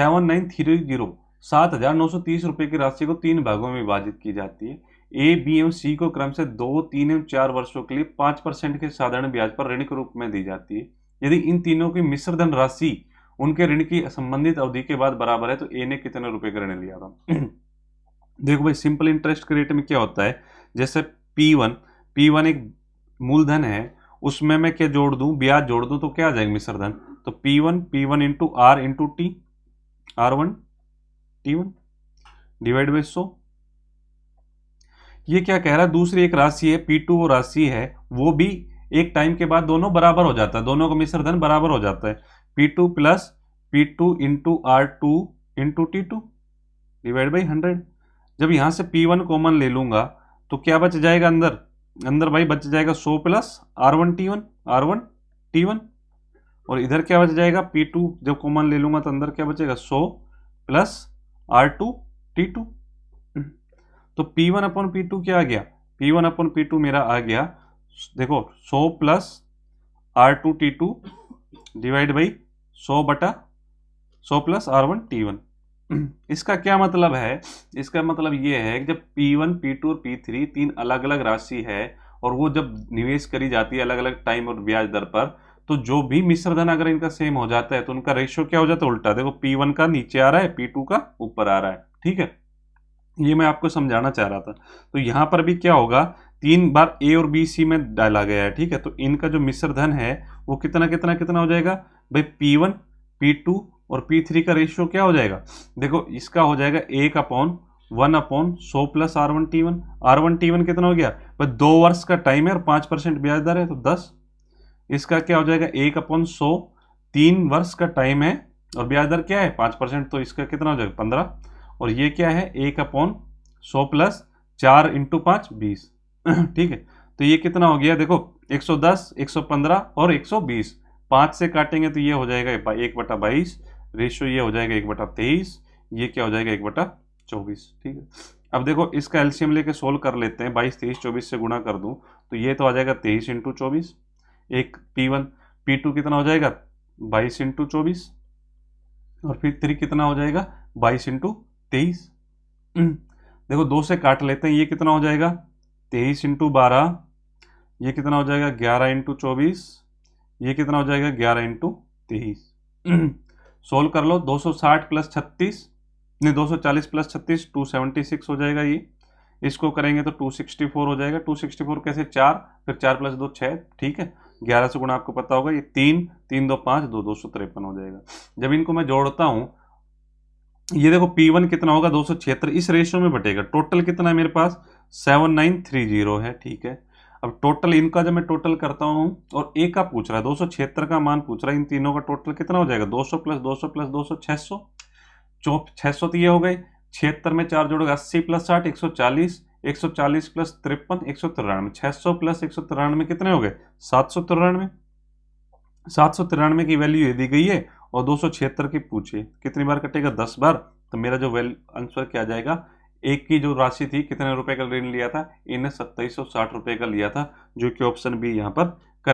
7930 7,930 रुपए की राशि को 3 भागों में विभाजित की जाती है। ए, बी एवं सी को क्रम से 2, 3 एवं 4 वर्षों के लिए 5% के साधारण ब्याज पर ऋण के रूप में दी जाती है। यदि इन तीनों की मिश्र धन राशि उनके ऋण की संबंधित अवधि के बाद बराबर है तो ए ने कितने रुपए का ऋण लिया था। देखो भाई, सिंपल इंटरेस्ट के रेट में क्या होता है, जैसे P1 एक मूलधन है, उसमें मैं क्या जोड़ दूं, ब्याज जोड़ दूं, तो क्या आ जाएगा मिश्र धन। तो P1 into R into T, R1 T1 divide by 100। ये क्या कह रहा है, दूसरी एक राशि है P2, वो राशि है, वो भी एक टाइम के बाद दोनों बराबर हो जाता है, दोनों का मिश्र धन बराबर हो जाता है। P2 plus P2 into R2 into T2 divide by 100। जब यहां से P1 कॉमन ले लूंगा तो क्या बच जाएगा अंदर, अंदर भाई बच जाएगा 100 प्लस R1 T1, और इधर क्या बच जाएगा, P2 जब कॉमन ले लूंगा तो अंदर क्या बचेगा, 100 प्लस R2 T2। तो P1 अपॉन P2 क्या आ गया, P1 अपॉन P2 मेरा आ गया, देखो 100 plus R2 T2 divide by 100 बटा 100 प्लस R1 T1। इसका क्या मतलब है, इसका मतलब ये है कि जब P1, P2 और P3 तीन अलग अलग राशि है और वो जब निवेश करी जाती है अलग अलग टाइम और ब्याज दर पर, तो जो भी मिश्र धन अगर इनका सेम हो जाता है तो उनका रेशियो क्या हो जाता है, उल्टा। देखो P1 का नीचे आ रहा है, P2 का ऊपर आ रहा है, ठीक है। ये मैं आपको समझाना चाह रहा था। तो यहां पर भी क्या होगा, 3 बार ए और बी सी में डाला गया है, ठीक है। तो इनका जो मिश्र धन है वो कितना कितना कितना हो जाएगा भाई, P1, P2 और P3 का रेशियो क्या हो जाएगा, देखो इसका हो जाएगा 1/1/100 प्लस R1 T1 कितना हो गया भाई, 2 वर्ष का टाइम है और 5% ब्याज दर है तो 10। इसका क्या हो जाएगा 1/100, 3 वर्ष का टाइम है और ब्याज दर क्या है 5%, तो इसका कितना हो जाएगा 15। और ये क्या है 1/100 प्लस 4 इंटू 5 20। ठीक है, तो ये कितना हो गया, देखो 110, 115 और 120, 5 से काटेंगे तो ये हो जाएगा 1/22, रेशियो ये हो जाएगा 1/23, ये क्या हो जाएगा 1/24। ठीक है, अब देखो इसका एलसीएम लेके सोल्व कर लेते हैं, 22, 23, 24 से गुणा कर दूं तो ये तो आ जाएगा 23 इंटू 24। एक P1, P2 कितना हो जाएगा 22 इंटू 24, और फिर 3 कितना हो जाएगा 22 इंटू 23। देखो 2 से काट लेते हैं, ये कितना हो जाएगा 23 इंटू 12, ये कितना हो जाएगा 11 इंटू 24, ये कितना हो जाएगा 11 इंटू 23। सोल्व कर लो, 260 प्लस 36, नहीं 240 प्लस 36 276 हो जाएगा। ये इसको करेंगे तो 264 हो जाएगा। 264 कैसे, 4, फिर 4 प्लस 2 6, ठीक है। 11 से गुणा आपको पता होगा, ये 3 3 2 5 2 253 हो जाएगा। जब इनको मैं जोड़ता हूं, ये देखो P1 कितना होगा 276, इस रेशियो में बटेगा। टोटल कितना है मेरे पास 7930 है, ठीक है। अब टोटल इनका जब मैं टोटल करता हूं, और ए का पूछ रहा है 276 का मान पूछ रहा है, इन तीनों का टोटल कितना हो जाएगा 200 प्लस 200 प्लस 200 600, 600 तो ये हो गए। 76 में 4 जोड़ोगे 80 प्लस 60 140, 140 प्लस 53 193, 600 प्लस 193 कितने हो गए 793। 793 की वैल्यू ये दी गई है और 276 की पूछे कितनी बार कटेगा 10 बार, तो मेरा जो आंसर क्या आ जाएगा, एक की जो राशि थी कितने रुपए का ऋण लिया था, इन्हें 2760 रुपए का लिया था, जो कि ऑप्शन बी यहाँ पर